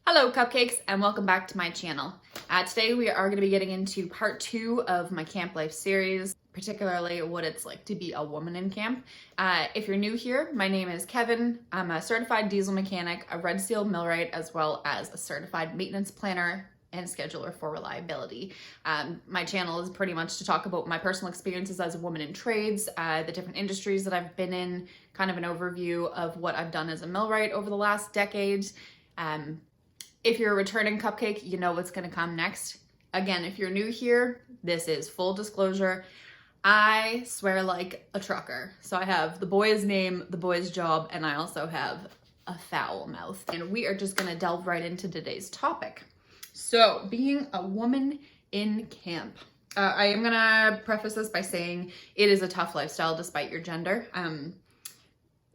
Hello cupcakes and welcome back to my channel. Today we are going to be getting into part 2 of my camp life series, particularly what it's like to be a woman in camp. If you're new here, my name is Kevin. I'm a certified diesel mechanic, a Red Seal millwright, as well as a certified maintenance planner and scheduler for reliability. My channel is pretty much to talk about my personal experiences as a woman in trades, the different industries that I've been in, kind of an overview of what I've done as a millwright over the last decade. If you're a returning cupcake, you know what's going to come next. Again, if you're new here, this is full disclosure. I swear like a trucker. So I have the boy's name, the boy's job, and I also have a foul mouth. And we are just going to delve right into today's topic. So, being a woman in camp. I am going to preface this by saying it is a tough lifestyle despite your gender.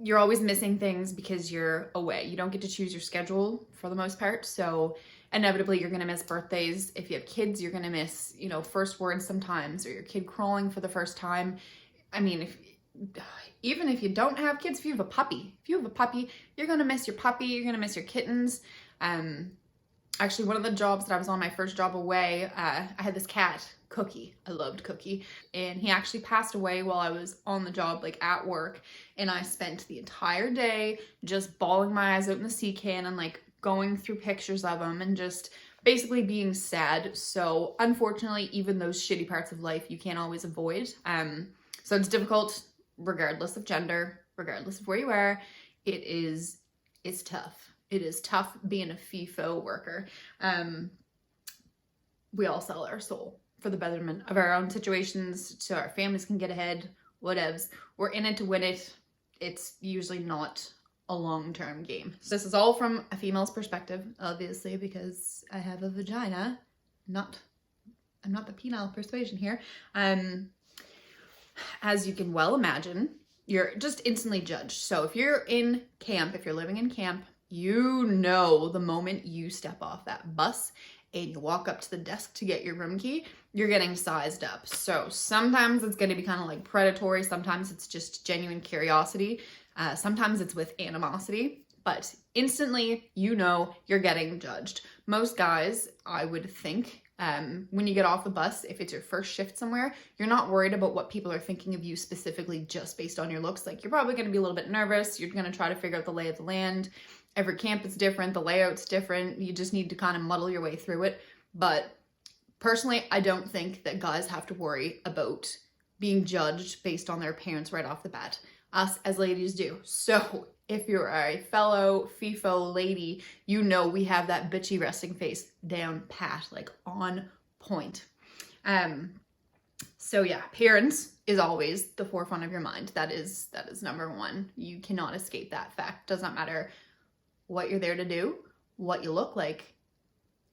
You're always missing things because you're away. You don't get to choose your schedule for the most part. So inevitably you're gonna miss birthdays. If you have kids, you're gonna miss, first words sometimes, or your kid crawling for the first time. I mean, even if you don't have kids, if you have a puppy, you're gonna miss your puppy, you're gonna miss your kittens. Actually, one of the jobs that I was on, my first job away, I had this cat, Cookie. I loved Cookie. And he actually passed away while I was on the job, like at work. And I spent the entire day just bawling my eyes out in the sea can and like going through pictures of him and just basically being sad. So unfortunately, even those shitty parts of life you can't always avoid. So it's difficult regardless of gender, regardless of where you are. It's tough. It is tough being a FIFO worker. We all sell our soul for the betterment of our own situations so our families can get ahead, whatevs. We're in it to win it. It's usually not a long-term game. So this is all from a female's perspective, obviously, because I have a vagina. I'm not the penile persuasion here. As you can well imagine, you're just instantly judged. So if you're in camp, if you're living in camp, you know the moment you step off that bus and you walk up to the desk to get your room key, you're getting sized up. So sometimes it's going to be kind of like predatory. Sometimes it's just genuine curiosity. Sometimes it's with animosity. But instantly, you're getting judged. Most guys, I would think, when you get off the bus, if it's your first shift somewhere, you're not worried about what people are thinking of you specifically just based on your looks. Like, you're probably going to be a little bit nervous. You're going to try to figure out the lay of the land. Every camp is different. The layout's different. You just need to kind of muddle your way through it. But personally, I don't think that guys have to worry about being judged based on their appearance right off the bat. Us as ladies do. So if you're a fellow FIFO lady, we have that bitchy resting face down pat, like on point. So yeah, appearance is always the forefront of your mind. That is number one. You cannot escape that fact. Does not matter what you're there to do, what you look like,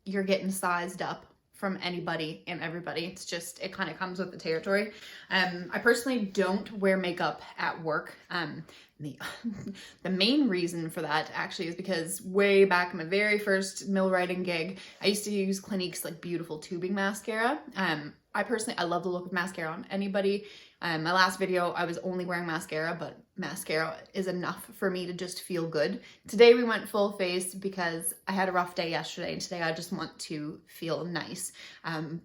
you're getting sized up from anybody and everybody. It's just, it kind of comes with the territory. I personally don't wear makeup at work. The main reason for that actually is because way back in my very first millwrighting gig, I used to use Clinique's like beautiful tubing mascara. I love the look of mascara on anybody. My last video, I was only wearing mascara, but mascara is enough for me to just feel good. Today we went full face because I had a rough day yesterday, and today I just want to feel nice.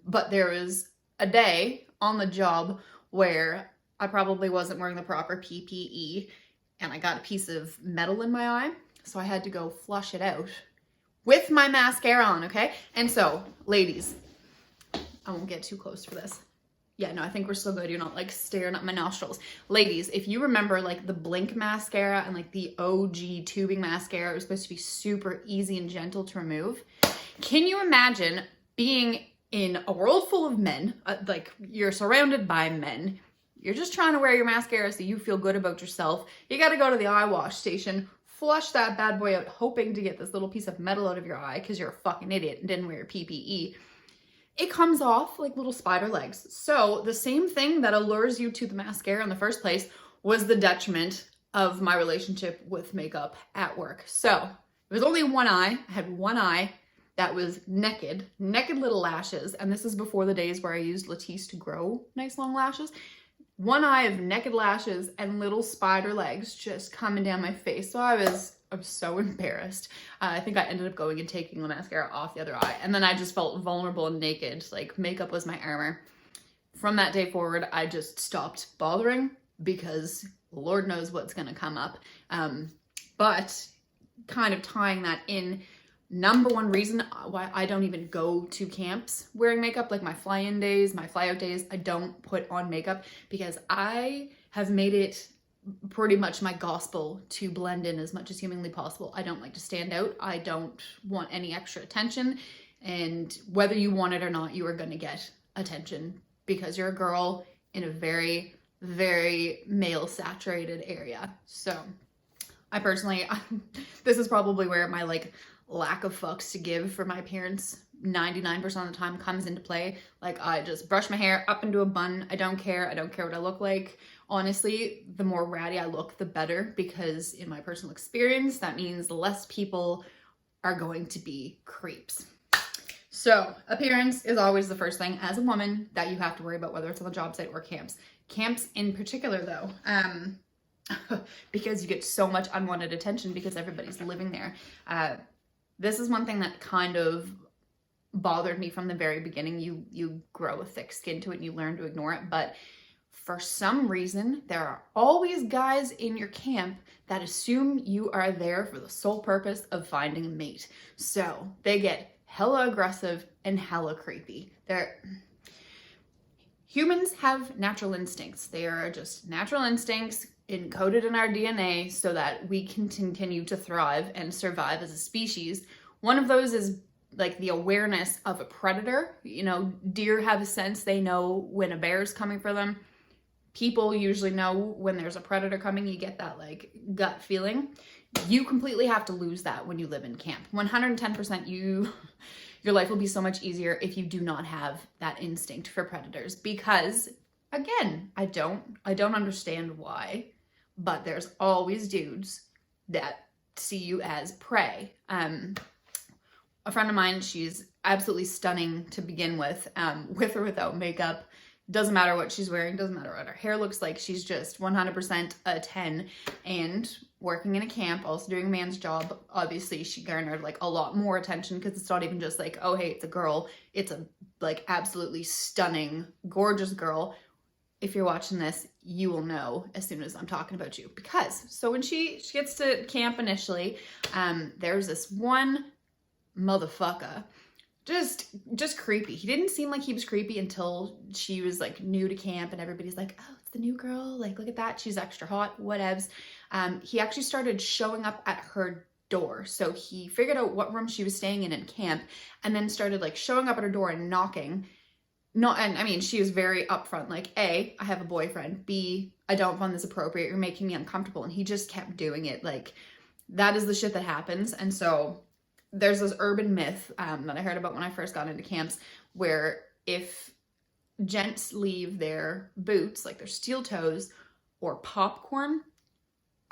But there was a day on the job where I probably wasn't wearing the proper PPE, and I got a piece of metal in my eye, so I had to go flush it out with my mascara on, okay? And so, ladies, I won't get too close for this. Yeah, no, I think we're still good. You're not like staring at my nostrils. Ladies, if you remember like the Blink mascara and like the OG tubing mascara, it was supposed to be super easy and gentle to remove. Can you imagine being in a world full of men, like you're surrounded by men, you're just trying to wear your mascara so you feel good about yourself. You got to go to the eye wash station, flush that bad boy out, hoping to get this little piece of metal out of your eye because you're a fucking idiot and didn't wear your PPE. It comes off like little spider legs. So the same thing that allures you to the mascara in the first place was the detriment of my relationship with makeup at work. So it was only one eye. I had one eye that was naked little lashes. And this is before the days where I used Latisse to grow nice long lashes. One eye of naked lashes and little spider legs just coming down my face. So I was was so embarrassed. I think I ended up going and taking the mascara off the other eye, and then I just felt vulnerable and naked. Like, makeup was my armor. From that day forward, I just stopped bothering because Lord knows what's gonna come up. But kind of tying that in, number one reason why I don't even go to camps wearing makeup, like my fly-in days, my fly-out days, I don't put on makeup because I have made it pretty much my gospel to blend in as much as humanly possible. I don't like to stand out. I don't want any extra attention. And whether you want it or not, you are going to get attention because you're a girl in a very, very male-saturated area. So I personally, this is probably where my like lack of fucks to give for my appearance 99% of the time comes into play. Like, I just brush my hair up into a bun. I don't care. I don't care what I look like. Honestly, the more ratty I look, the better, because in my personal experience, that means less people are going to be creeps. So appearance is always the first thing as a woman that you have to worry about, whether it's on the job site or camps. Camps in particular though, because you get so much unwanted attention because everybody's living there. This is one thing that kind of bothered me from the very beginning. You grow a thick skin to it and you learn to ignore it, but for some reason, there are always guys in your camp that assume you are there for the sole purpose of finding a mate. So they get hella aggressive and hella creepy. Humans have natural instincts. They are just natural instincts encoded in our DNA so that we can continue to thrive and survive as a species. One of those is like the awareness of a predator. You know, deer have a sense. They know when a bear is coming for them. People usually know when there's a predator coming. You get that like gut feeling. You completely have to lose that when you live in camp. 110% your life will be so much easier if you do not have that instinct for predators, because again, I don't understand why, but there's always dudes that see you as prey. A friend of mine, she's absolutely stunning to begin with or without makeup. Doesn't matter what she's wearing, doesn't matter what her hair looks like. She's just 100% a 10. And working in a camp, also doing a man's job, obviously she garnered like a lot more attention because it's not even just like, oh, hey, it's a girl. It's a like absolutely stunning, gorgeous girl. If you're watching this, you will know as soon as I'm talking about you. Because, so when she gets to camp initially, there's this one motherfucker. Just creepy. He didn't seem like he was creepy until she was like new to camp and everybody's like, oh, it's the new girl. Like, look at that. She's extra hot, whatevs. He actually started showing up at her door. So he figured out what room she was staying in camp and then started like showing up at her door and knocking. And I mean, she was very upfront, like, A, I have a boyfriend. B, I don't find this appropriate. You're making me uncomfortable. And he just kept doing it. Like, that is the shit that happens. And so there's this urban myth that I heard about when I first got into camps, where if gents leave their boots, like their steel toes or popcorn,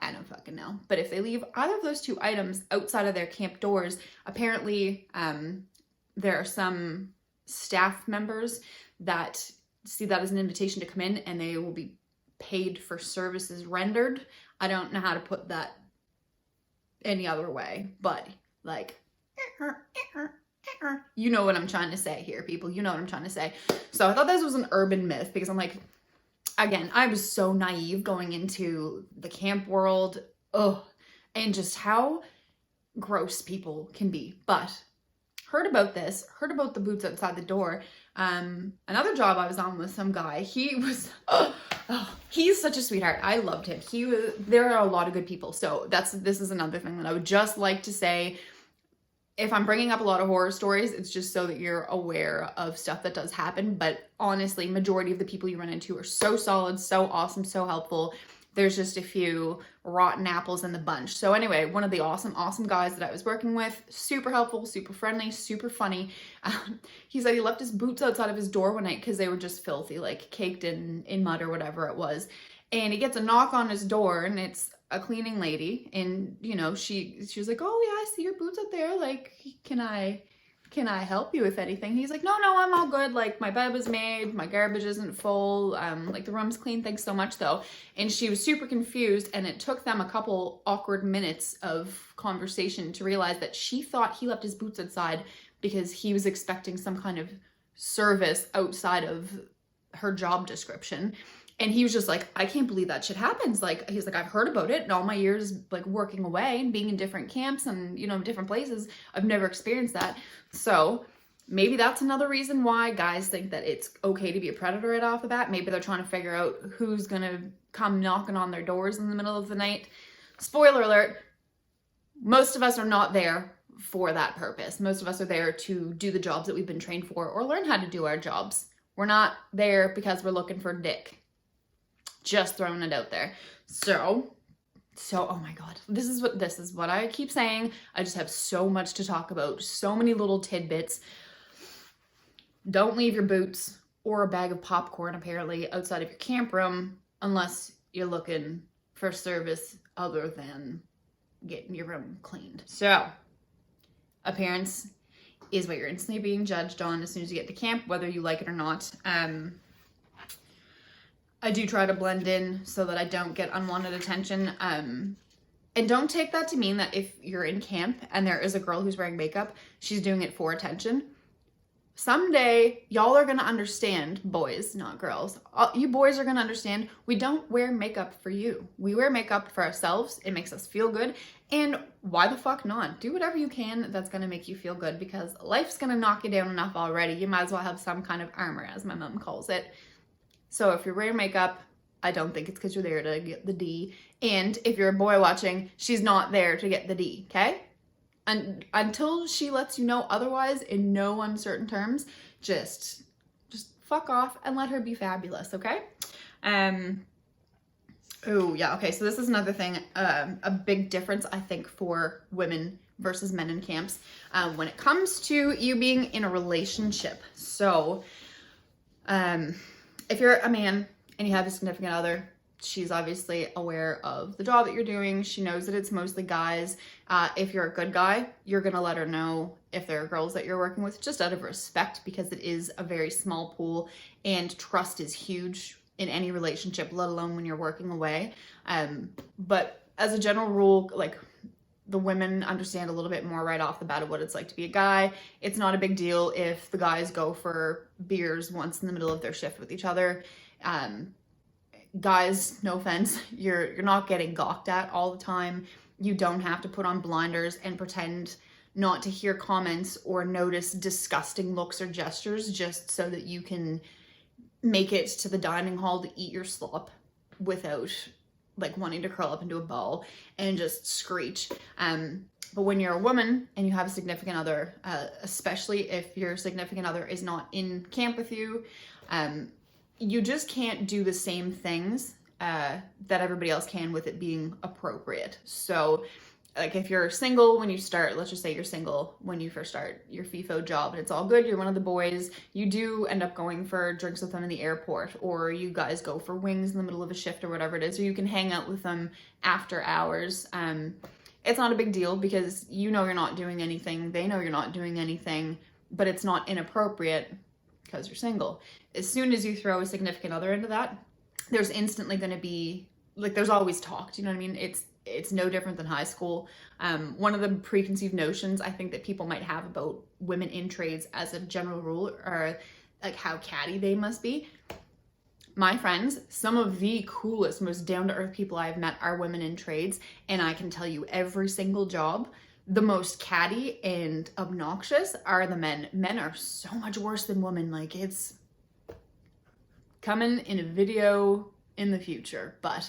I don't fucking know, but if they leave either of those two items outside of their camp doors, apparently there are some staff members that see that as an invitation to come in and they will be paid for services rendered. I don't know how to put that any other way, but like, you know what I'm trying to say here, people. You know what I'm trying to say. So I thought this was an urban myth because I'm like, again, I was so naive going into the camp world. Oh, and just how gross people can be. But heard about the boots outside the door. Another job I was on with some guy. He was, he's such a sweetheart. I loved him. There are a lot of good people. So this is another thing that I would just like to say. If I'm bringing up a lot of horror stories, it's just so that you're aware of stuff that does happen. But honestly, majority of the people you run into are so solid, so awesome, so helpful. There's just a few rotten apples in the bunch. So anyway, one of the awesome guys that I was working with, super helpful, super friendly, super funny. He said he left his boots outside of his door one night because they were just filthy, like caked in mud or whatever it was. And he gets a knock on his door and it's a cleaning lady, and you know, she was like, oh yeah, I see your boots out there, like, can I can I help you with anything? He's like, no, I'm all good. Like, my bed was made, my garbage isn't full, like the room's clean, thanks so much though. And she was super confused, and it took them a couple awkward minutes of conversation to realize that she thought he left his boots outside because he was expecting some kind of service outside of her job description. And he was just like, I can't believe that shit happens. Like, he's like, I've heard about it in all my years, like, working away and being in different camps and, you know, different places. I've never experienced that. So maybe that's another reason why guys think that it's okay to be a predator right off the bat. Maybe they're trying to figure out who's gonna come knocking on their doors in the middle of the night. Spoiler alert, most of us are not there for that purpose. Most of us are there to do the jobs that we've been trained for or learn how to do our jobs. We're not there because we're looking for dick. Just throwing it out there. So, oh my God, this is what I keep saying. I just have so much to talk about. So many little tidbits. Don't leave your boots or a bag of popcorn, apparently, outside of your camp room unless you're looking for service other than getting your room cleaned. So, appearance is what you're instantly being judged on as soon as you get to camp, whether you like it or not. I do try to blend in so that I don't get unwanted attention. And don't take that to mean that if you're in camp and there is a girl who's wearing makeup, she's doing it for attention. Someday, y'all are gonna understand, boys, not girls. You boys are gonna understand, we don't wear makeup for you. We wear makeup for ourselves. It makes us feel good. And why the fuck not? Do whatever you can that's gonna make you feel good, because life's gonna knock you down enough already. You might as well have some kind of armor, as my mom calls it. So if you're wearing makeup, I don't think it's because you're there to get the D. And if you're a boy watching, she's not there to get the D, okay? And until she lets you know otherwise in no uncertain terms, just fuck off and let her be fabulous, okay? Oh yeah, okay, so this is another thing, a big difference I think for women versus men in camps when it comes to you being in a relationship. So, if you're a man and you have a significant other, she's obviously aware of the job that you're doing. She knows that it's mostly guys. If you're a good guy, you're going to let her know if there are girls that you're working with, just out of respect, because it is a very small pool and trust is huge in any relationship, let alone when you're working away. But as a general rule, like, the women understand a little bit more right off the bat of what it's like to be a guy. It's not a big deal if the guys go for beers once in the middle of their shift with each other. Guys, no offense, you're not getting gawked at all the time. You don't have to put on blinders and pretend not to hear comments or notice disgusting looks or gestures just so that you can make it to the dining hall to eat your slop without like wanting to curl up into a ball and just screech. But when you're a woman and you have a significant other, especially if your significant other is not in camp with you, you just can't do the same things that everybody else can with it being appropriate. So like if you're single when you start, let's just say you're single when you first start your FIFO job and it's all good, you're one of the boys, you do end up going for drinks with them in the airport, or you guys go for wings in the middle of a shift or whatever it is, or you can hang out with them after hours. It's not a big deal because you know you're not doing anything, they know you're not doing anything, but it's not inappropriate because you're single. As soon as you throw a significant other into that, there's instantly going to be, like, there's always talk, do you know what I mean? It's no different than high school. One of the preconceived notions I think that people might have about women in trades as a general rule are like how catty they must be. My friends, some of the coolest, most down-to-earth people I've met are women in trades, and I can tell you every single job, the most catty and obnoxious are the men. Men are so much worse than women. Like, it's coming in a video in the future, but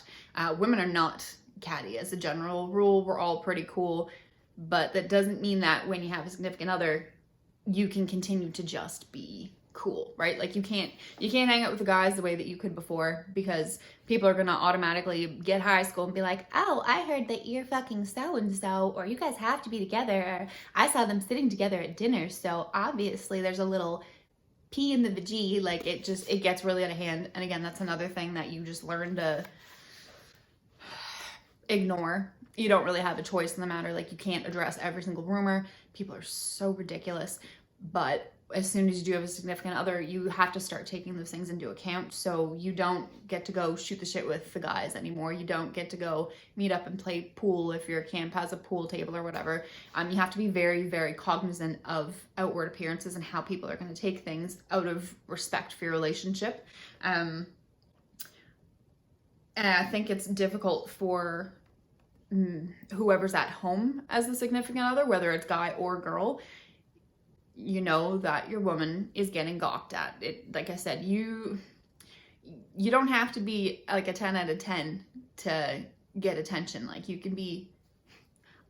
women are not catty as a general rule. We're all pretty cool, but that doesn't mean that when you have a significant other, you can continue to just be cool, right? Like you can't hang out with the guys the way that you could before, because people are gonna automatically get high school and be like, oh, I heard that you're fucking so-and-so, or you guys have to be together, or I saw them sitting together at dinner, so obviously there's a little P in the G. Like it gets really out of hand. And again, that's another thing that you just learn to ignore. You don't really have a choice in the matter. Like you can't address every single rumor. People are so ridiculous. But as soon as you do have a significant other, you have to start taking those things into account. So you don't get to go shoot the shit with the guys anymore. You don't get to go meet up and play pool if your camp has a pool table or whatever. You have to be very, very cognizant of outward appearances and how people are going to take things out of respect for your relationship. And I think it's difficult for whoever's at home as the significant other, whether it's guy or girl. You know that your woman is getting gawked at. It, like I said, you don't have to be like a 10 out of 10 to get attention. Like you can be,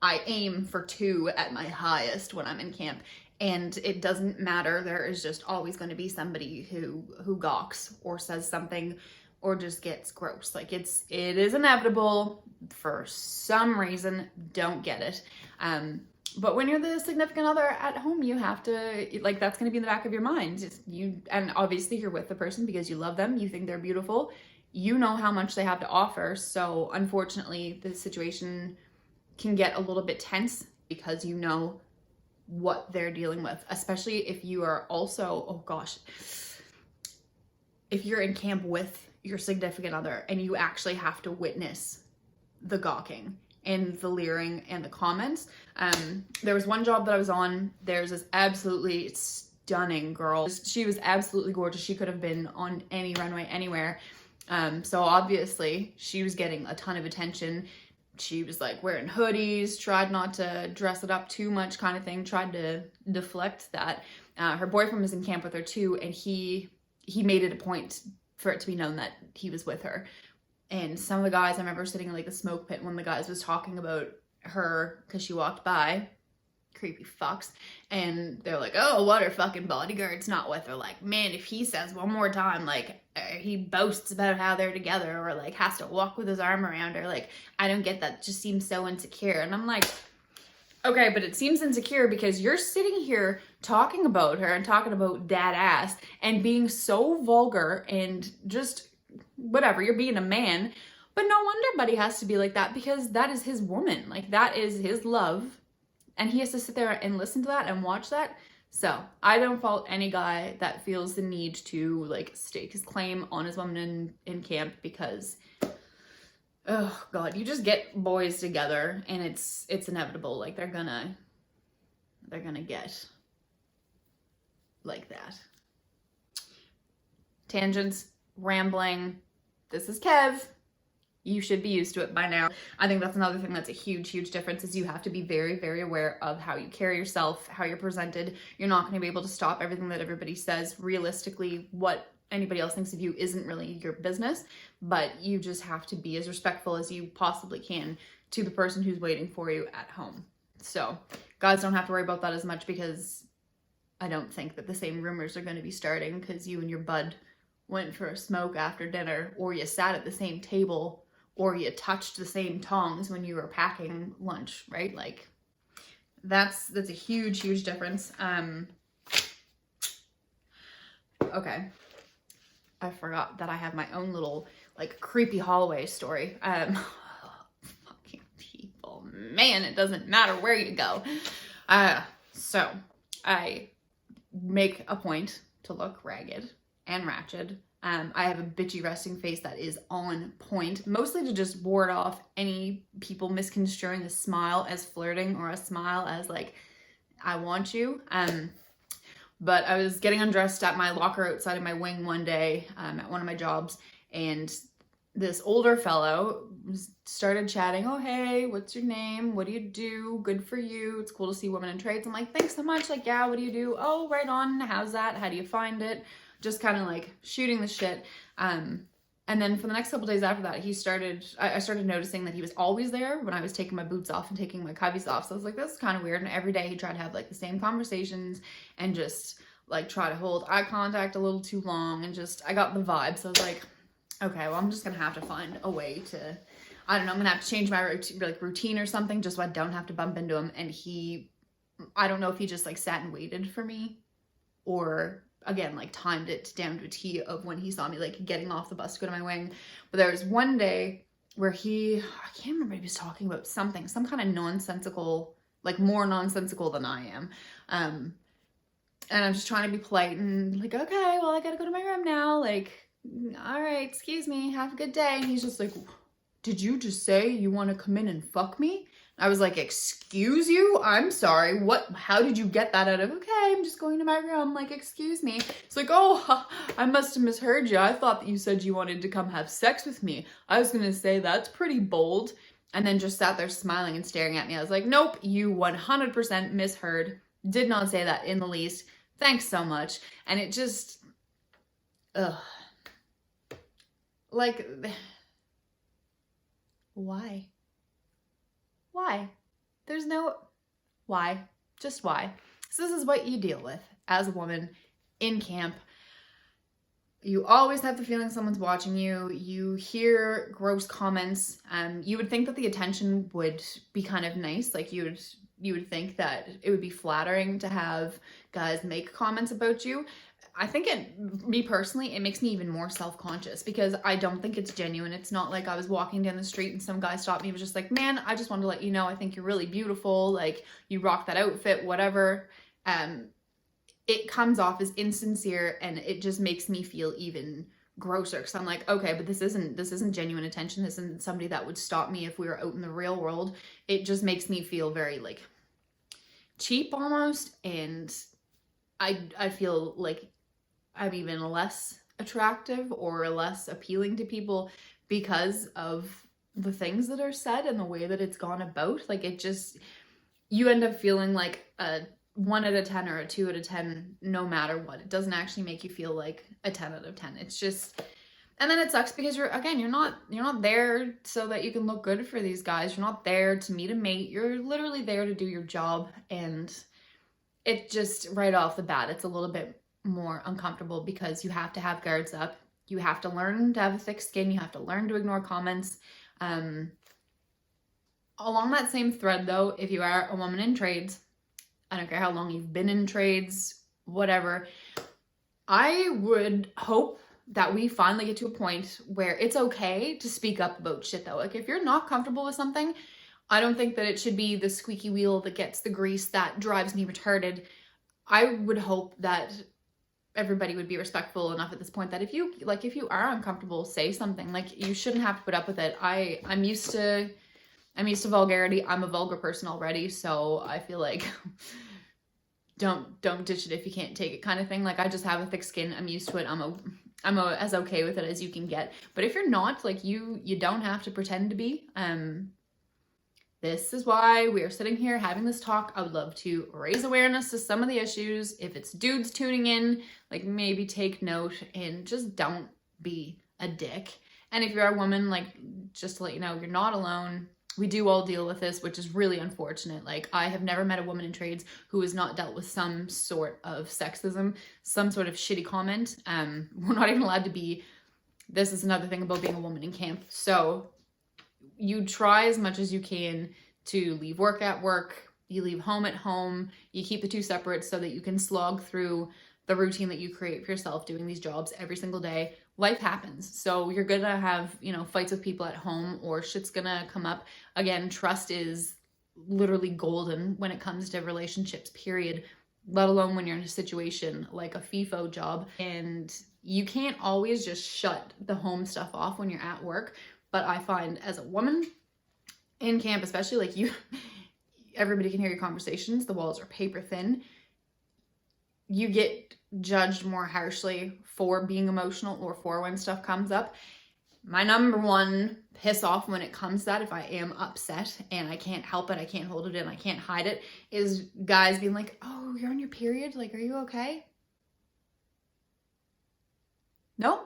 I aim for 2 at my highest when I'm in camp, and it doesn't matter. There is just always going to be somebody who gawks or says something or just gets gross. Like it is inevitable for some reason. Don't get it. But when you're the significant other at home, you have to, like, that's going to be in the back of your mind. And obviously you're with the person because you love them. You think they're beautiful. You know how much they have to offer. So unfortunately, the situation can get a little bit tense because you know what they're dealing with, especially if you are also, oh gosh, if you're in camp with your significant other and you actually have to witness the gawking and the leering and the comments. There was one job that I was on. There's this absolutely stunning girl. She was absolutely gorgeous. She could have been on any runway anywhere. So obviously she was getting a ton of attention. She was like wearing hoodies, tried not to dress it up too much kind of thing, tried to deflect that. Her boyfriend was in camp with her too, and he made it a point for it to be known that he was with her. And some of the guys, I remember sitting in like the smoke pit when the guys was talking about her because she walked by, creepy fucks, and they're like, oh, what, her fucking bodyguard's not with her. Like, man, if he says one more time, like, he boasts about how they're together or like has to walk with his arm around her, like, I don't get that. It just seems so insecure. And I'm like, okay, but it seems insecure because you're sitting here talking about her and talking about dad ass and being so vulgar and just whatever, you're being a man. But no wonder Buddy has to be like that, because that is his woman. Like, that is his love, and he has to sit there and listen to that and watch that. So I don't fault any guy that feels the need to like stake his claim on his woman in camp, because oh god, you just get boys together and it's inevitable. Like they're gonna get like that. Tangents, rambling. This is Kev. You should be used to it by now. I think that's another thing that's a huge, huge difference, is you have to be very, very aware of how you carry yourself, how you're presented. You're not going to be able to stop everything that everybody says. Realistically, what anybody else thinks of you isn't really your business, but you just have to be as respectful as you possibly can to the person who's waiting for you at home. So guys don't have to worry about that as much, because I don't think that the same rumors are going to be starting because you and your bud went for a smoke after dinner, or you sat at the same table, or you touched the same tongs when you were packing lunch, right? Like that's a huge, huge difference. Okay. I forgot that I have my own little like creepy Haulaway story. Fucking people, man, it doesn't matter where you go. So I make a point to look ragged and ratchet. I have a bitchy resting face that is on point, mostly to just ward off any people misconstruing a smile as flirting or a smile as like, I want you. But I was getting undressed at my locker outside of my wing one day at one of my jobs, and this older fellow started chatting. Oh, hey, what's your name? What do you do? Good for you. It's cool to see women in trades. I'm like, thanks so much. Like, yeah, what do you do? Oh, right on. How's that? How do you find it? Just kind of like shooting the shit. And then for the next couple days after that, I started noticing that he was always there when I was taking my boots off and taking my coveys off. So I was like, this is kind of weird. And every day he tried to have like the same conversations and just like try to hold eye contact a little too long, and just, I got the vibe. So I was like, okay, well, I'm just going to have to find a way to, I don't know, I'm going to have to change my routine or something just so I don't have to bump into him. And I don't know if he just like sat and waited for me, or again, like timed it down to a T of when he saw me like getting off the bus to go to my wing. But there was one day where I can't remember, he was talking about something, some kind of nonsensical, like more nonsensical than I am. And I'm just trying to be polite and like, okay, well, I gotta go to my room now. Like, all right, excuse me, have a good day. And he's just like, did you just say you want to come in and fuck me? I was like, excuse you? I'm sorry. What? How did you get that out of, okay, I'm just going to my room. Like, excuse me. It's like, oh, I must have misheard you. I thought that you said you wanted to come have sex with me. I was going to say, that's pretty bold. And then just sat there smiling and staring at me. I was like, nope, you 100% misheard. Did not say that in the least. Thanks so much. And it just, ugh. Like, why? Why? There's no why. Just why. So this is what you deal with as a woman in camp. You always have the feeling someone's watching you. You hear gross comments. You would think that the attention would be kind of nice. Like you would think that it would be flattering to have guys make comments about you. I think me personally, it makes me even more self-conscious because I don't think it's genuine. It's not like I was walking down the street and some guy stopped me and was just like, man, I just wanted to let you know, I think you're really beautiful. Like, you rock that outfit, whatever. It comes off as insincere and it just makes me feel even grosser because I'm like, okay, but this isn't genuine attention. This isn't somebody that would stop me if we were out in the real world. It just makes me feel very like cheap almost. And I feel like I'm even less attractive or less appealing to people because of the things that are said and the way that it's gone about. Like, it just, you end up feeling like a 1 out of 10 or a 2 out of 10 no matter what. It doesn't actually make you feel like a 10 out of 10. It's just, and then it sucks because you're not there so that you can look good for these guys. You're not there to meet a mate. You're literally there to do your job. And it just, right off the bat, it's a little bit more uncomfortable because you have to have guards up. You have to learn to have a thick skin. You have to learn to ignore comments. Along that same thread though, if you are a woman in trades, I don't care how long you've been in trades, whatever, I would hope that we finally get to a point where it's okay to speak up about shit though. Like, if you're not comfortable with something, I don't think that it should be the squeaky wheel that gets the grease that drives me retarded. I would hope that everybody would be respectful enough at this point that if you are uncomfortable, say something. Like, you shouldn't have to put up with it. I'm used to vulgarity. I'm a vulgar person already, so I feel like don't ditch it if you can't take it kind of thing. Like, I just have a thick skin. I'm used to it. I'm as okay with it as you can get. But if you're not, like, you don't have to pretend to be. This is why we are sitting here having this talk. I would love to raise awareness to some of the issues. If it's dudes tuning in, like, maybe take note and just don't be a dick. And if you're a woman, like, just to let you know, you're not alone. We do all deal with this, which is really unfortunate. Like, I have never met a woman in trades who has not dealt with some sort of sexism, some sort of shitty comment. We're not even allowed to be, this is another thing about being a woman in camp. So you try as much as you can to leave work at work, you leave home at home, you keep the two separate so that you can slog through the routine that you create for yourself doing these jobs every single day. Life happens. So you're gonna have, fights with people at home or shit's gonna come up. Again, trust is literally golden when it comes to relationships, period, let alone when you're in a situation like a FIFO job. And you can't always just shut the home stuff off when you're at work. But I find as a woman in camp, especially, like, everybody can hear your conversations. The walls are paper thin. You get judged more harshly for being emotional or for when stuff comes up. My number one piss off when it comes to that, if I am upset and I can't help it, I can't hold it in, I can't hide it, is guys being like, oh, you're on your period? Like, are you okay? No,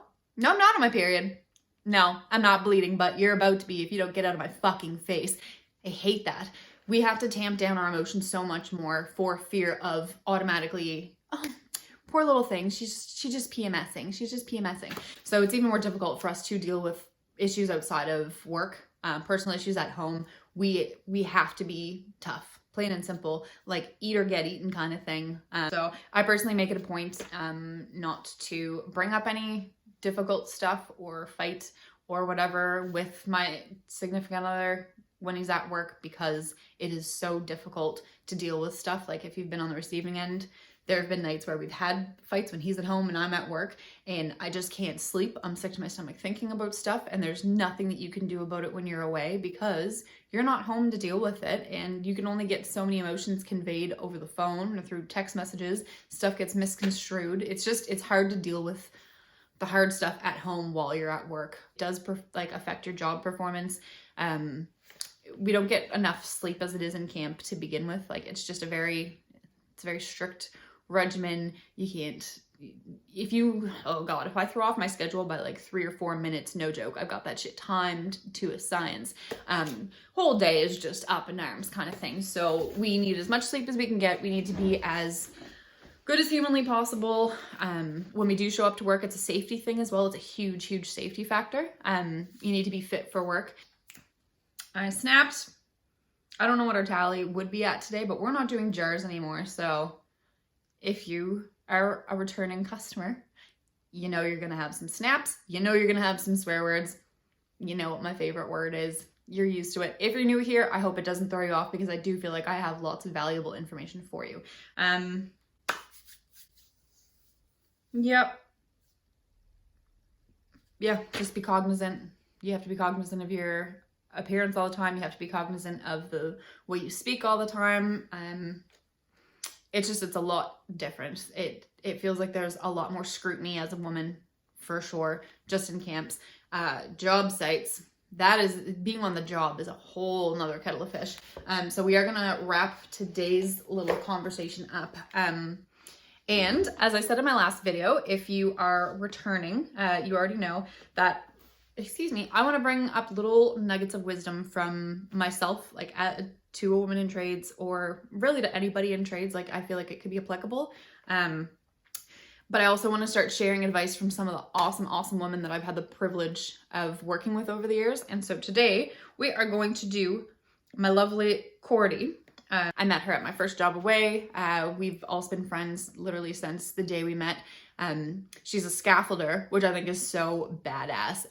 I'm not on my period. No, I'm not bleeding, but you're about to be if you don't get out of my fucking face. I hate that. We have to tamp down our emotions so much more for fear of automatically, oh, poor little thing. She's just PMSing. She's just PMSing. So it's even more difficult for us to deal with issues outside of work, personal issues at home. We have to be tough, plain and simple, like eat or get eaten kind of thing. So I personally make it a point not to bring up any difficult stuff or fight or whatever with my significant other when he's at work, because it is so difficult to deal with stuff. Like, if you've been on the receiving end, There have been nights where we've had fights when he's at home and I'm at work and I just can't sleep. I'm sick to my stomach thinking about stuff, and there's nothing that you can do about it when you're away because you're not home to deal with it, and you can only get so many emotions conveyed over the phone or through text messages. Stuff gets misconstrued. It's hard to deal with the hard stuff at home while you're at work. It does affect your job performance. We don't get enough sleep as it is in camp to begin with. Like, it's just a very strict regimen. You can't, if I throw off my schedule by like 3 or 4 minutes, no joke, I've got that shit timed to a science. Whole day is just up in arms kind of thing. So we need as much sleep as we can get. We need to be as good as humanly possible. When we do show up to work, it's a safety thing as well. It's a huge safety factor. You need to be fit for work. I snapped. I don't know what our tally would be at today, but we're not doing jars anymore. So if you are a returning customer, you know you're going to have some snaps. You know you're going to have some swear words. You know what my favorite word is. You're used to it. If you're new here, I hope it doesn't throw you off because I do feel like I have lots of valuable information for you. Yep. Yeah, just be cognizant. You have to be cognizant of your appearance all the time. You have to be cognizant of the way you speak all the time. It's a lot different. It feels like there's a lot more scrutiny as a woman, for sure, just in camps. Job sites, being on the job is a whole nother kettle of fish. So we are gonna wrap today's little conversation up. And as I said in my last video, if you are returning, you already know that, I want to bring up little nuggets of wisdom from myself, like to a woman in trades, or really to anybody in trades. Like, I feel like it could be applicable. But I also want to start sharing advice from some of the awesome women that I've had the privilege of working with over the years. And so today we are going to do my lovely Cordy. I met her at my first job away. We've also been friends literally since the day we met. She's a scaffolder, which I think is so badass.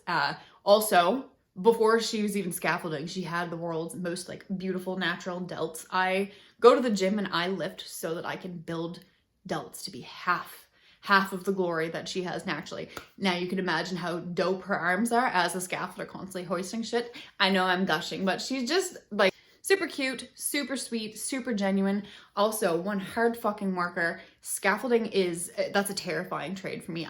Also, before she was even scaffolding, she had the world's most beautiful natural delts. I go to the gym and I lift so that I can build delts to be half of the glory that she has naturally. Now you can imagine how dope her arms are as a scaffolder, constantly hoisting shit. I know I'm gushing, but she's just super cute, super sweet, super genuine. Also, one hard fucking worker. Scaffolding that's a terrifying trade for me.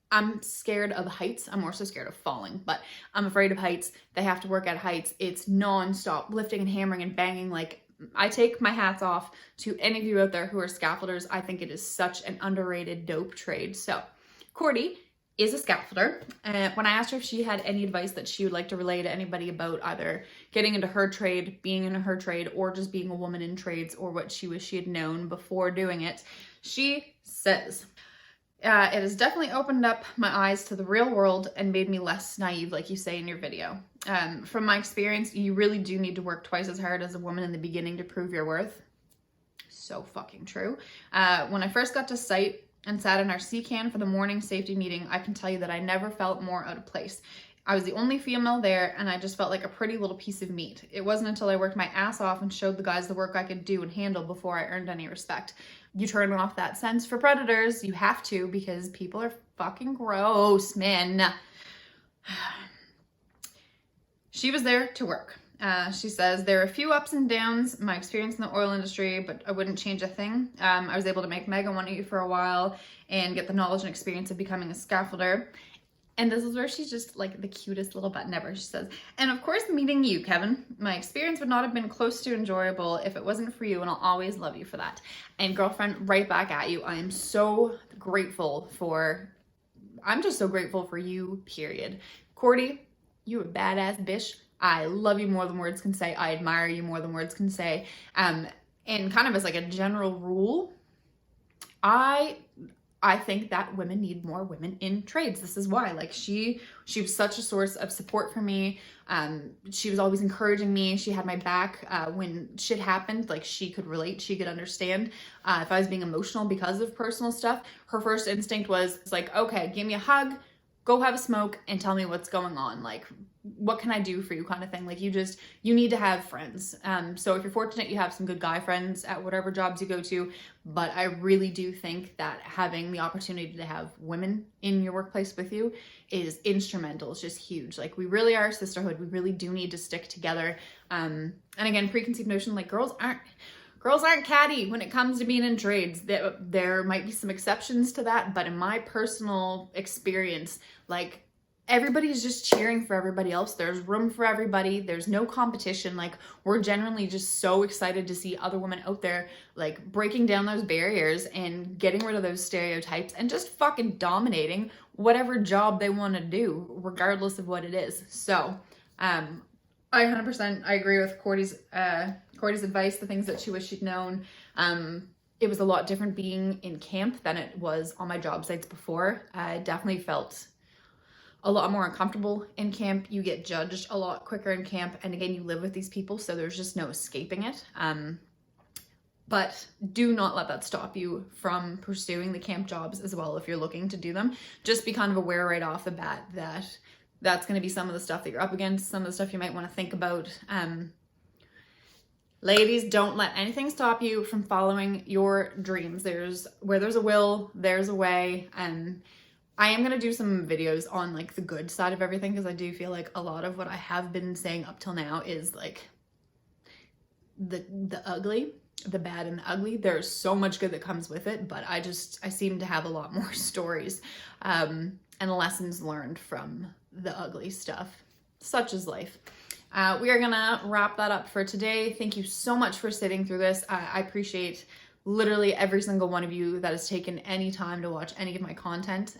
I'm scared of heights. I'm more so scared of falling, but I'm afraid of heights. They have to work at heights. It's non-stop lifting and hammering and banging. I take my hats off to any of you out there who are scaffolders. I think it is such an underrated dope trade. So Cordy is a scaffolder. When I asked her if she had any advice that she would like to relay to anybody about either getting into her trade, being in her trade, or just being a woman in trades, or what she wished she had known before doing it, she says, it has definitely opened up my eyes to the real world and made me less naive, like you say in your video. From my experience, you really do need to work twice as hard as a woman in the beginning to prove your worth. So fucking true. When I first got to site and sat in our C-can for the morning safety meeting, I can tell you that I never felt more out of place. I was the only female there, and I just felt like a pretty little piece of meat. It wasn't until I worked my ass off and showed the guys the work I could do and handle before I earned any respect. You turn off that sense for predators. You have to, because people are fucking gross, man. She was there to work. She says, there are a few ups and downs, my experience in the oil industry, but I wouldn't change a thing. I was able to make Mega 180 for a while and get the knowledge and experience of becoming a scaffolder. And this is where she's just the cutest little button ever. She says, and of course, meeting you, Kevin. My experience would not have been close to enjoyable if it wasn't for you, and I'll always love you for that. And girlfriend, right back at you. I am so grateful I'm just so grateful for you, period. Cordy, you a badass bitch. I love you more than words can say. I admire you more than words can say. And kind of as a general rule, I think that women need more women in trades. This is why. She was such a source of support for me. She was always encouraging me. She had my back when shit happened. She could relate. She could understand if I was being emotional because of personal stuff. Her first instinct was okay, give me a hug. go have a smoke and tell me what's going on. Like, what can I do for you kind of thing. Like, you need to have friends. So if you're fortunate, you have some good guy friends at whatever jobs you go to, but I really do think that having the opportunity to have women in your workplace with you is instrumental. It's just huge. Like, we really are a sisterhood. We really do need to stick together. And again, preconceived notion, like, girls aren't catty when it comes to being in trades. There might be some exceptions to that, but in my personal experience, like, everybody's just cheering for everybody else. There's room for everybody. There's no competition. Like, we're generally just so excited to see other women out there, like, breaking down those barriers and getting rid of those stereotypes and just fucking dominating whatever job they want to do, regardless of what it is. So, I 100% I agree with Cordy's advice, the things that she wished she'd known. It was a lot different being in camp than it was on my job sites before. I definitely felt a lot more uncomfortable in camp. You get judged a lot quicker in camp. And again, you live with these people, so there's just no escaping it. But do not let that stop you from pursuing the camp jobs as well if you're looking to do them. Just be kind of aware right off the bat that that's going to be some of the stuff that you're up against, some of the stuff you might want to think about. Ladies, don't let anything stop you from following your dreams. Where there's a will, there's a way. I am going to do some videos on, like, the good side of everything, because I do feel like a lot of what I have been saying up till now is, like, the ugly, the bad and the ugly. There's so much good that comes with it, but I seem to have a lot more stories and lessons learned from the ugly stuff. Such is life. We are going to wrap that up for today. Thank you so much for sitting through this. I appreciate literally every single one of you that has taken any time to watch any of my content.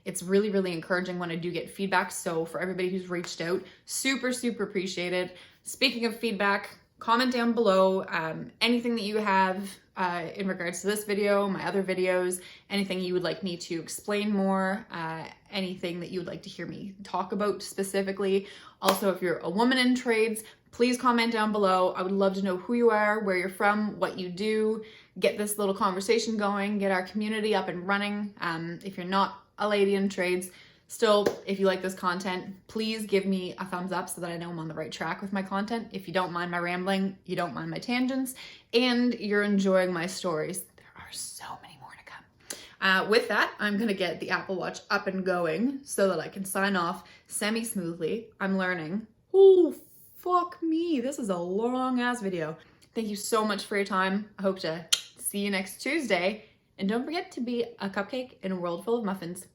It's really, really encouraging when I do get feedback. So for everybody who's reached out, super, super appreciated. Speaking of feedback, comment down below anything that you have in regards to this video, my other videos, anything you would like me to explain more, anything that you would like to hear me talk about specifically. Also, if you're a woman in trades, please comment down below. I would love to know who you are, where you're from, what you do, get this little conversation going, get our community up and running. If you're not a lady in trades, still, if you like this content, please give me a thumbs up so that I know I'm on the right track with my content. If you don't mind my rambling, you don't mind my tangents, and you're enjoying my stories, there are so many more to come. With that, I'm gonna get the Apple Watch up and going so that I can sign off semi-smoothly. I'm learning. Oh, fuck me. This is a long ass video. Thank you so much for your time. I hope to see you next Tuesday. And don't forget to be a cupcake in a world full of muffins.